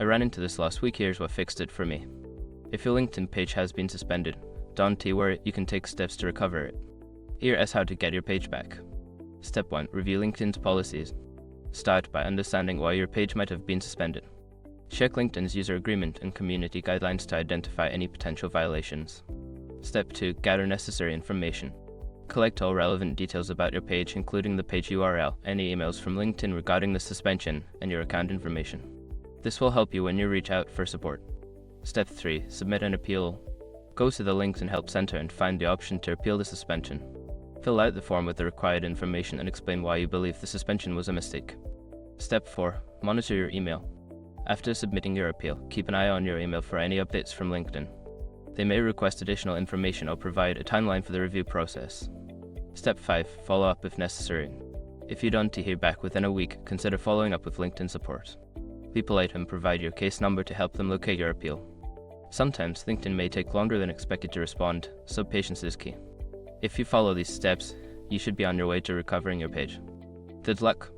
I ran into this last week. Here's what fixed it for me. If your LinkedIn page has been suspended, don't worry, you can take steps to recover it. Here is how to get your page back. Step 1. Review LinkedIn's policies. Start by understanding why your page might have been suspended. Check LinkedIn's user agreement and community guidelines to identify any potential violations. Step 2. Gather necessary information. Collect all relevant details about your page, including the page URL, any emails from LinkedIn regarding the suspension, and your account information. This will help you when you reach out for support. Step 3. Submit an appeal. Go to the LinkedIn Help Center and find the option to appeal the suspension. Fill out the form with the required information and explain why you believe the suspension was a mistake. Step 4. Monitor your email. After submitting your appeal, keep an eye on your email for any updates from LinkedIn. They may request additional information or provide a timeline for the review process. Step 5. Follow up if necessary. If you don't hear back within a week, consider following up with LinkedIn support. Be polite and provide your case number to help them locate your appeal. Sometimes LinkedIn may take longer than expected to respond, so patience is key. If you follow these steps, you should be on your way to recovering your page. Good luck!